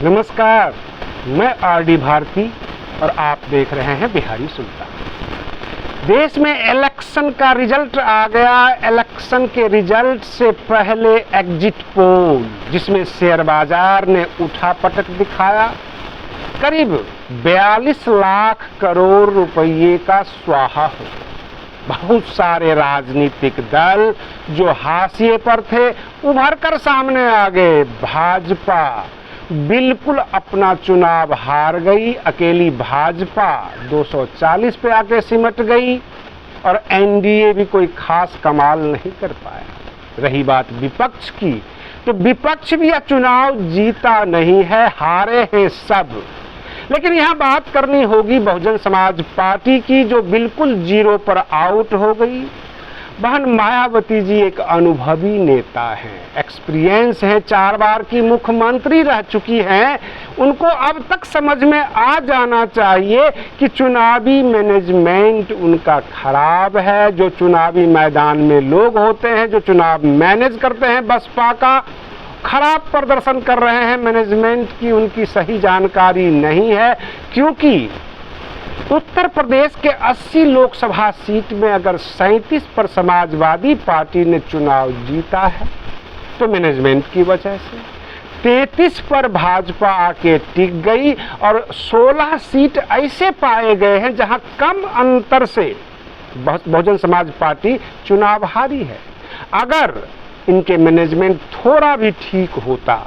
नमस्कार, मैं आरडी भारती और आप देख रहे हैं बिहारी सुल्तान। देश में इलेक्शन का रिजल्ट आ गया। इलेक्शन के रिजल्ट से पहले एग्जिट पोल, जिसमें शेयर बाजार ने उठापटक दिखाया। करीब 42 लाख करोड़ रुपए का स्वाहा हो। बहुत सारे राजनीतिक दल जो हाशिए पर थे उभर कर सामने आ गए। भाजपा बिल्कुल अपना चुनाव हार गई। अकेली भाजपा 240 पे आके सिमट गई और एनडीए भी कोई खास कमाल नहीं कर पाया। रही बात विपक्ष की, तो विपक्ष भी यह चुनाव जीता नहीं है, हारे हैं सब। लेकिन यहाँ बात करनी होगी बहुजन समाज पार्टी की, जो बिल्कुल जीरो पर आउट हो गई। बहन मायावती जी एक अनुभवी नेता हैं, एक्सपीरियंस है, 4 बार की मुख्यमंत्री रह चुकी हैं। उनको अब तक समझ में आ जाना चाहिए कि चुनावी मैनेजमेंट उनका खराब है। जो चुनावी मैदान में लोग होते हैं, जो चुनाव मैनेज करते हैं, बसपा का खराब प्रदर्शन कर रहे हैं। मैनेजमेंट की उनकी सही जानकारी नहीं है, क्योंकि उत्तर प्रदेश के 80 लोकसभा सीट में अगर 37 पर समाजवादी पार्टी ने चुनाव जीता है तो मैनेजमेंट की वजह से, 33 पर भाजपा आके टिक गई और 16 सीट ऐसे पाए गए हैं जहां कम अंतर से बहुजन समाज पार्टी चुनाव हारी है। अगर इनके मैनेजमेंट थोड़ा भी ठीक होता,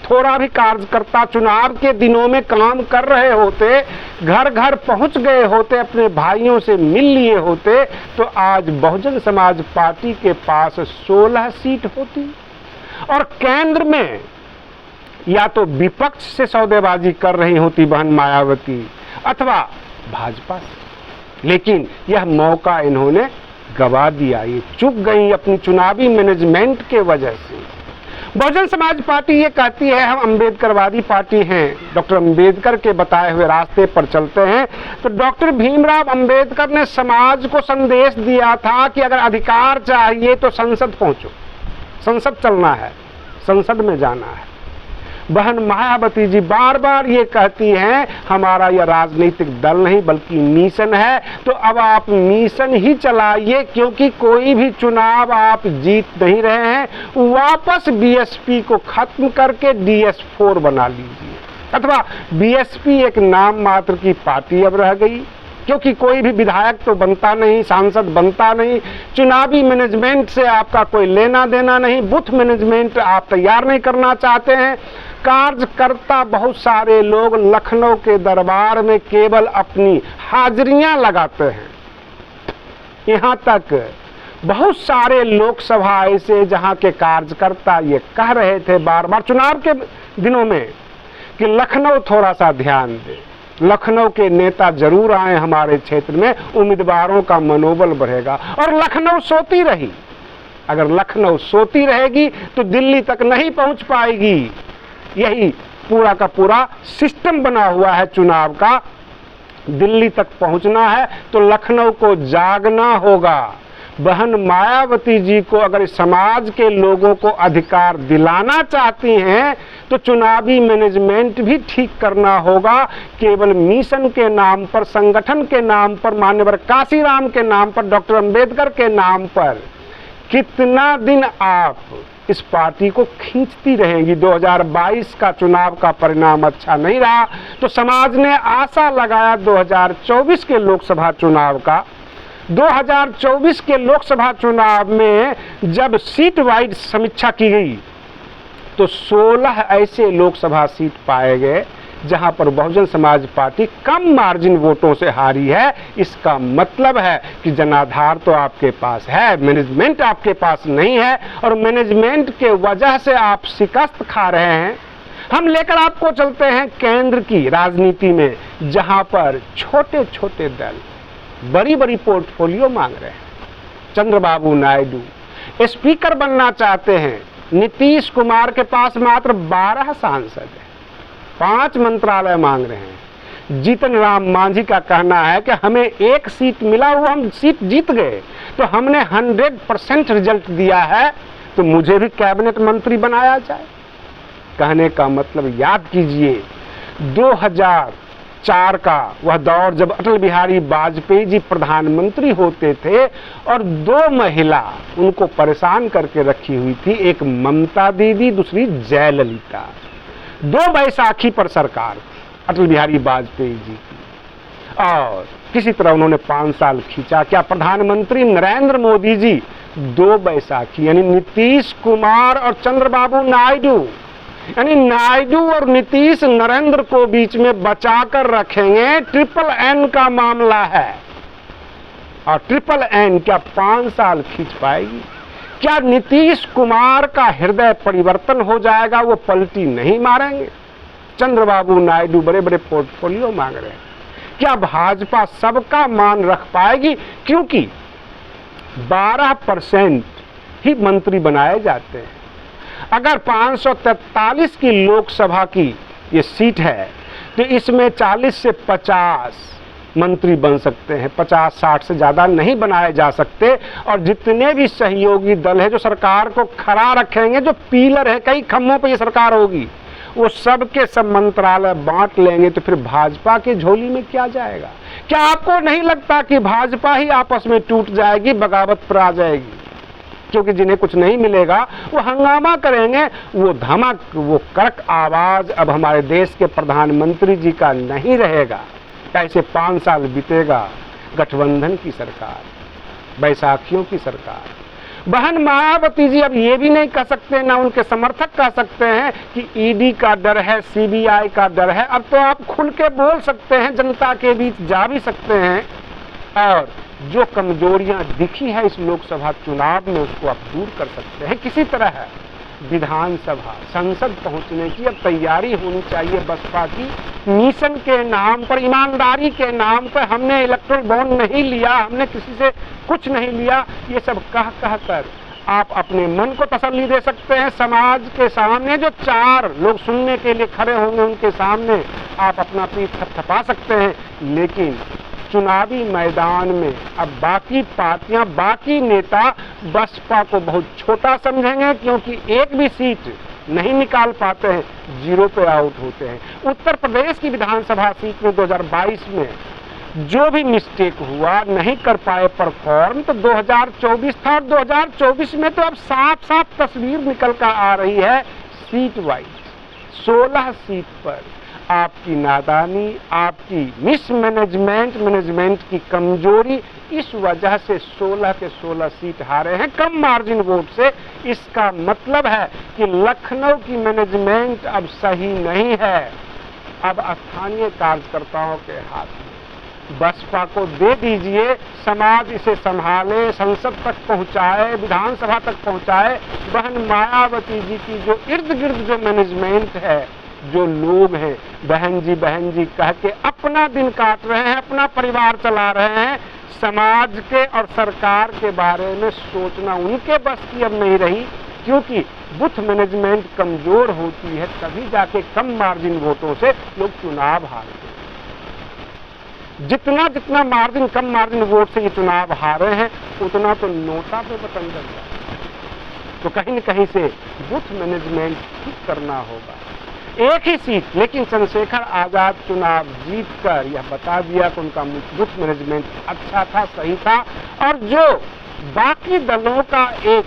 थोड़ा भी कार्यकर्ता चुनाव के दिनों में काम कर रहे होते, घर घर पहुंच गए होते, अपने भाइयों से मिल लिए होते, तो आज बहुजन समाज पार्टी के पास 16 सीट होती। और केंद्र में या तो विपक्ष से सौदेबाजी कर रही होती बहन मायावती, अथवा भाजपा से। लेकिन यह मौका इन्होंने गवा दिया। ये चूक गई अपनी चुनावी मैनेजमेंट के वजह से। बहुजन समाज पार्टी ये कहती है हम अम्बेडकरवादी पार्टी हैं, डॉक्टर अम्बेडकर के बताए हुए रास्ते पर चलते हैं। तो डॉक्टर भीमराव अम्बेडकर ने समाज को संदेश दिया था कि अगर अधिकार चाहिए तो संसद पहुंचो, संसद चलना है, संसद में जाना है। बहन मायावती जी बार बार ये कहती हैं हमारा यह राजनीतिक दल नहीं बल्कि मिशन है। तो अब आप मिशन ही चलाइए, क्योंकि कोई भी चुनाव आप जीत नहीं रहे हैं। वापस बीएसपी को खत्म करके DS4 बना लीजिए, अथवा बीएसपी एक नाम मात्र की पार्टी अब रह गई, क्योंकि कोई भी विधायक तो बनता नहीं, सांसद बनता नहीं, चुनावी मैनेजमेंट से आपका कोई लेना देना नहीं, बूथ मैनेजमेंट आप तैयार नहीं करना चाहते हैं। कार्यकर्ता बहुत सारे लोग लखनऊ के दरबार में केवल अपनी हाजिरियां लगाते हैं। यहाँ तक बहुत सारे लोकसभा ऐसे जहाँ के कार्यकर्ता ये कह रहे थे बार बार चुनाव के दिनों में कि लखनऊ थोड़ा सा ध्यान दे, लखनऊ के नेता जरूर आए हमारे क्षेत्र में, उम्मीदवारों का मनोबल बढ़ेगा। और लखनऊ सोती रही। अगर लखनऊ सोती रहेगी तो दिल्ली तक नहीं पहुंच पाएगी। यही पूरा का पूरा सिस्टम बना हुआ है चुनाव का। दिल्ली तक पहुंचना है तो लखनऊ को जागना होगा। बहन मायावती जी को अगर समाज के लोगों को अधिकार दिलाना चाहती हैं तो चुनावी मैनेजमेंट भी ठीक करना होगा। केवल मिशन के नाम पर, संगठन के नाम पर, मान्यवर काशीराम के नाम पर, डॉक्टर अंबेडकर के नाम पर कितना दिन आप इस पार्टी को खींचती रहेंगी। 2022 का चुनाव का परिणाम अच्छा नहीं रहा तो समाज ने आशा लगाया 2024 के लोकसभा चुनाव का। 2024 के लोकसभा चुनाव में जब सीट वाइज समीक्षा की गई तो 16 ऐसे लोकसभा सीट पाए गए जहां पर बहुजन समाज पार्टी कम मार्जिन वोटों से हारी है। इसका मतलब है कि जनाधार तो आपके पास है, मैनेजमेंट आपके पास नहीं है, और मैनेजमेंट के वजह से आप शिकस्त खा रहे हैं। हम लेकर आपको चलते हैं केंद्र की राजनीति में, जहां पर छोटे छोटे दल बड़ी बड़ी पोर्टफोलियो मांग रहे हैं। चंद्रबाबू नायडू स्पीकर बनना चाहते हैं। नीतीश कुमार के पास मात्र 12 सांसद है, 5 मंत्रालय मांग रहे हैं। जीतन राम मांझी का कहना है कि हमें 1 सीट मिला, वो हम सीट जीत गए, तो हमने 100% रिजल्ट दिया है, तो मुझे भी कैबिनेट मंत्री बनाया जाए। कहने का मतलब याद कीजिए 2004 का वह दौर जब अटल बिहारी वाजपेयी जी प्रधानमंत्री होते थे और 2 महिला उनको परेशान करके रखी हुई थी, एक ममता दीदी, दूसरी जयललिता। 2 बैसाखी पर सरकार थी अटल बिहारी वाजपेयी जी की, और किसी तरह उन्होंने 5 साल खींचा। क्या प्रधानमंत्री नरेंद्र मोदी जी 2 बैसाखी यानी नीतीश कुमार और चंद्रबाबू नायडू, यानी नायडू और नीतीश नरेंद्र को बीच में बचाकर रखेंगे। ट्रिपल एन का मामला है, और ट्रिपल एन क्या 5 साल खींच पाएगी? क्या नीतीश कुमार का हृदय परिवर्तन हो जाएगा? वो पलटी नहीं मारेंगे? चंद्रबाबू नायडू बड़े बड़े पोर्टफोलियो मांग रहे हैं। क्या भाजपा सबका मान रख पाएगी? क्योंकि 12% ही मंत्री बनाए जाते हैं। अगर 543 की लोकसभा की ये सीट है तो इसमें 40 से 50 मंत्री बन सकते हैं, 50-60 से ज़्यादा नहीं बनाए जा सकते। और जितने भी सहयोगी दल है जो सरकार को खड़ा रखेंगे, जो पीलर है, कई खम्भों पे ये सरकार होगी, वो सब के सब मंत्रालय बांट लेंगे, तो फिर भाजपा की झोली में क्या जाएगा? क्या आपको नहीं लगता कि भाजपा ही आपस में टूट जाएगी, बगावत पर आ जाएगी? क्योंकि जिन्हें कुछ नहीं मिलेगा वो हंगामा करेंगे। वो धमक, वो कड़क आवाज अब हमारे देश के प्रधानमंत्री जी का नहीं रहेगा। कैसे 5 साल बीतेगा? गठबंधन की सरकार, बैसाखियों की सरकार। बहन मायावती जी अब ये भी नहीं कह सकते, ना उनके समर्थक कह सकते हैं कि ईडी का डर है, सीबीआई का डर है। अब तो आप खुल के बोल सकते हैं, जनता के बीच जा भी सकते हैं, और जो कमजोरियां दिखी है इस लोकसभा चुनाव में उसको आप दूर कर सकते हैं। किसी तरह विधानसभा, संसद पहुंचने की अब तैयारी होनी चाहिए बसपा की। मिशन के नाम पर, ईमानदारी के नाम पर हमने इलेक्ट्रल बॉन्ड नहीं लिया, हमने किसी से कुछ नहीं लिया, ये सब कह कर आप अपने मन को तसल्ली दे सकते हैं। समाज के सामने जो 4 लोग सुनने के लिए खड़े होंगे उनके सामने आप अपना पीठ थपथपा सकते हैं। लेकिन चुनावी मैदान में अब बाकी पार्टियां, बाकी नेता बसपा को बहुत छोटा समझेंगे, क्योंकि एक भी सीट नहीं निकाल पाते हैं, 0 पे आउट होते हैं। उत्तर प्रदेश की विधानसभा सीट में 2022 में जो भी मिस्टेक हुआ, नहीं कर पाए परफॉर्म, तो 2024 था, और 2024 में तो अब साफ साफ तस्वीर निकल कर आ रही है सीट वाइज। 16 सीट पर आपकी नादानी, आपकी मैनेजमेंट की कमजोरी, इस वजह से 16 के 16 सीट हारे हैं कम मार्जिन वोट से। इसका मतलब है कि लखनऊ की मैनेजमेंट अब सही नहीं है, अब स्थानीय कार्यकर्ताओं के हाथ में। बसपा को दे दीजिए, समाज इसे संभाले, संसद तक पहुंचाए, विधानसभा तक पहुंचाए। बहन मायावती जी की जो इर्द गिर्द जो मैनेजमेंट है, जो लोग हैं, बहन जी कह के अपना दिन काट रहे हैं, अपना परिवार चला रहे हैं, समाज के और सरकार के बारे में सोचना उनके बस की अब नहीं रही। क्योंकि बूथ मैनेजमेंट कमजोर होती है, तभी जाके कम मार्जिन वोटों से लोग चुनाव हारते हैं। जितना मार्जिन, कम मार्जिन वोट से ये चुनाव हारे हैं, उतना तो नोटा पे बटन दब जाए। तो कहीं न कहीं से बूथ मैनेजमेंट ठीक करना होगा। एक ही सीट, लेकिन चंद्रशेखर आजाद चुनाव जीतकर यह बता दिया कि उनका बूथ मैनेजमेंट अच्छा था, सही था। और जो बाकी दलों का एक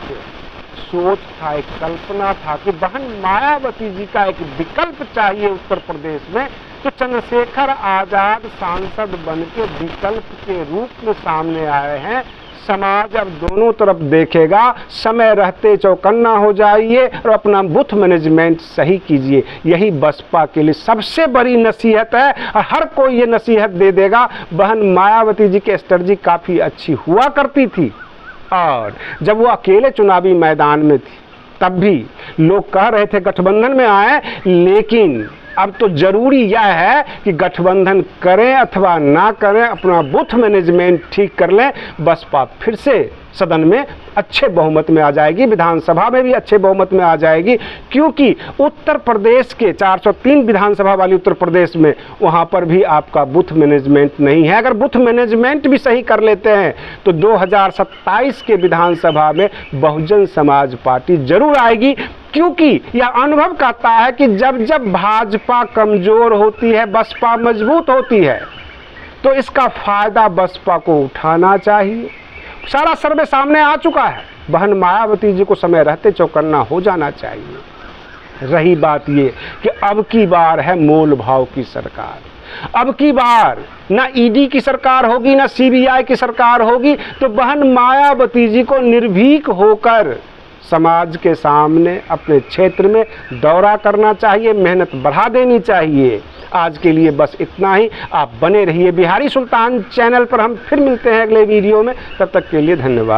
सोच था, एक कल्पना था कि बहन मायावती जी का एक विकल्प चाहिए उत्तर प्रदेश में, तो चंद्रशेखर आजाद सांसद बन के विकल्प के रूप में सामने आए हैं। समाज अब दोनों तरफ देखेगा, समय रहते चौकन्ना हो जाइए और अपना बूथ मैनेजमेंट सही कीजिए। यही बसपा के लिए सबसे बड़ी नसीहत है, और हर कोई ये नसीहत दे देगा। बहन मायावती जी की स्ट्रेटजी काफ़ी अच्छी हुआ करती थी, और जब वो अकेले चुनावी मैदान में थी तब भी लोग कह रहे थे गठबंधन में आए। लेकिन अब तो जरूरी यह है कि गठबंधन करें अथवा ना करें, अपना बूथ मैनेजमेंट ठीक कर लें। बसपा फिर से सदन में अच्छे बहुमत में आ जाएगी, विधानसभा में भी अच्छे बहुमत में आ जाएगी। क्योंकि उत्तर प्रदेश के 403 विधानसभा वाली उत्तर प्रदेश में वहाँ पर भी आपका बूथ मैनेजमेंट नहीं है। अगर बूथ मैनेजमेंट भी सही कर लेते हैं तो 2027 के विधानसभा में बहुजन समाज पार्टी जरूर आएगी। क्योंकि यह अनुभव कहता है कि जब जब भाजपा कमजोर होती है, बसपा मजबूत होती है, तो इसका फायदा बसपा को उठाना चाहिए। सारा सर्वे सामने आ चुका है। बहन मायावती जी को समय रहते चौकन्ना हो जाना चाहिए। रही बात ये कि अब की बार है मोल भाव की सरकार। अब की बार ना ईडी की सरकार होगी, ना सीबीआई की सरकार होगी, तो बहन मायावती जी को निर्भीक होकर समाज के सामने अपने क्षेत्र में दौरा करना चाहिए, मेहनत बढ़ा देनी चाहिए। आज के लिए बस इतना ही। आप बने रहिए बिहारी सुल्तान चैनल पर। हम फिर मिलते हैं अगले वीडियो में। तब तक के लिए धन्यवाद।